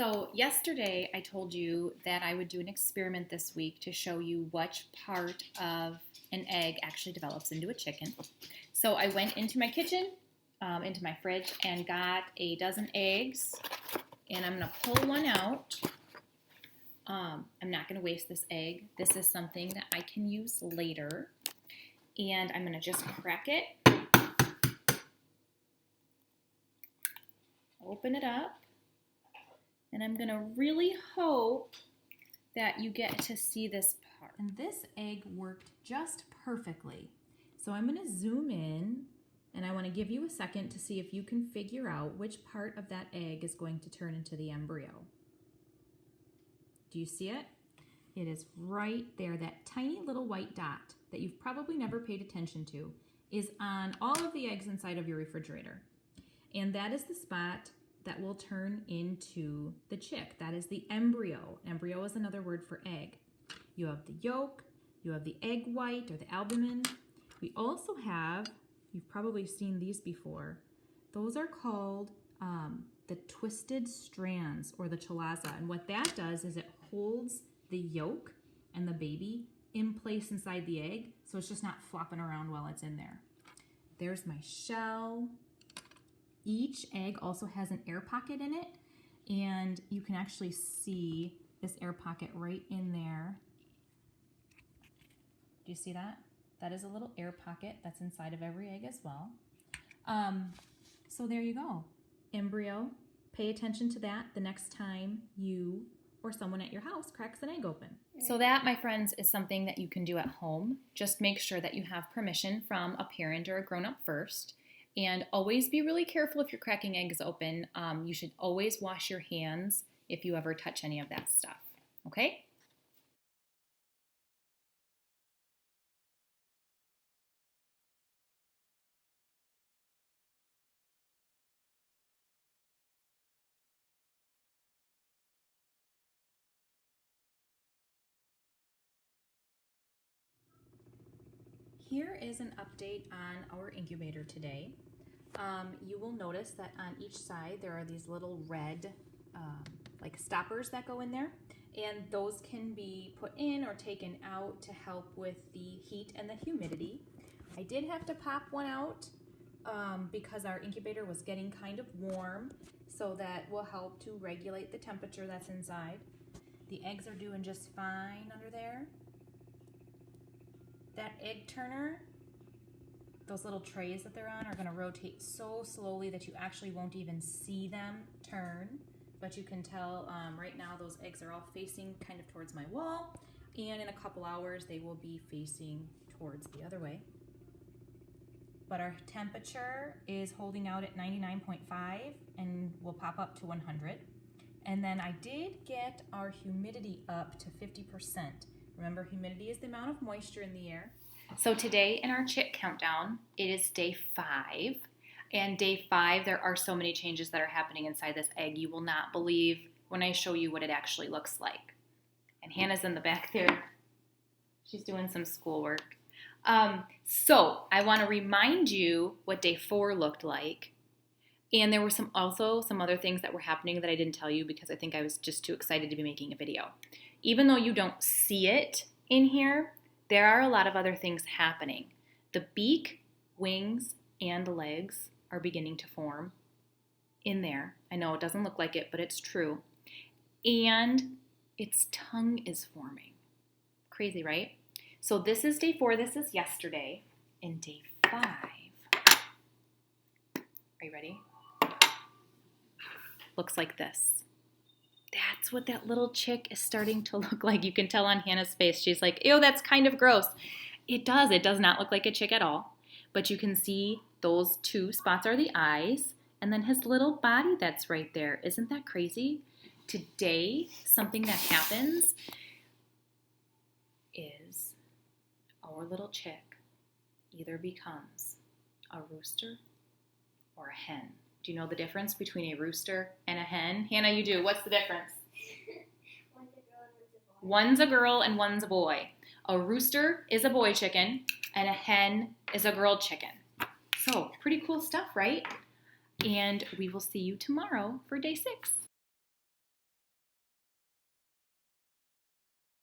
So yesterday I told you that I would do an experiment this week to show you which part of an egg actually develops into a chicken. So I went into my kitchen, into my fridge, and got a dozen eggs, and I'm going to pull one out. I'm not going to waste this egg. This is something that I can use later, and I'm going to just crack it, open it up. And I'm gonna really hope that you get to see this part. And this egg worked just perfectly. So I'm gonna zoom in, and I wanna give you a second to see if you can figure out which part of that egg is going to turn into the embryo. Do you see it? It is right there. That tiny little white dot that you've probably never paid attention to is on all of the eggs inside of your refrigerator. And that is the spot that will turn into the chick. That is the embryo. Embryo is another word for egg. You have the yolk, you have the egg white or the albumin. We also have, you've probably seen these before, those are called the twisted strands or the chalaza. And what that does is it holds the yolk and the baby in place inside the egg, so it's just not flopping around while it's in there. There's my shell. Each egg also has an air pocket in it, and you can actually see this air pocket right in there. Do you see that? That is a little air pocket that's inside of every egg as well. So there you go. Embryo. Pay attention to that the next time you or someone at your house cracks an egg open. So that, my friends, is something that you can do at home. Just make sure that you have permission from a parent or a grown-up first. And always be really careful if you're cracking eggs open. You should always wash your hands if you ever touch any of that stuff, okay? Here is an update on our incubator today. You will notice that on each side there are these little red like stoppers that go in there, and those can be put in or taken out to help with the heat and the humidity. I did have to pop one out because our incubator was getting kind of warm, so that will help to regulate the temperature that's inside. The eggs are doing just fine under there. That egg turner, those little trays that they're on, are going to rotate so slowly that you actually won't even see them turn. But you can tell right now those eggs are all facing kind of towards my wall, and in a couple hours they will be facing towards the other way. But our temperature is holding out at 99.5 and will pop up to 100. And then I did get our humidity up to 50%. Remember, humidity is the amount of moisture in the air. So today in our chick countdown, it is day 5. And day 5, there are so many changes that are happening inside this egg. You will not believe when I show you what it actually looks like. And Hannah's in the back there. She's doing some schoolwork. So I want to remind you what day 4 looked like. And there were also some other things that were happening that I didn't tell you because I think I was just too excited to be making a video. Even though you don't see it in here, there are a lot of other things happening. The beak, wings, and legs are beginning to form in there. I know it doesn't look like it, but it's true. And its tongue is forming. Crazy, right? So this is day 4, this is yesterday. And day 5, are you ready? Looks like this. That's what that little chick is starting to look like. You can tell on Hannah's face. She's like, ew, that's kind of gross. It does. It does not look like a chick at all. But you can see those 2 spots are the eyes, and then his little body that's right there. Isn't that crazy? Today, something that happens is our little chick either becomes a rooster or a hen. Do you know the difference between a rooster and a hen? Hannah, you do. What's the difference? One's a girl and one's a boy. A rooster is a boy chicken, and a hen is a girl chicken. So, pretty cool stuff, right? And we will see you tomorrow for day 6.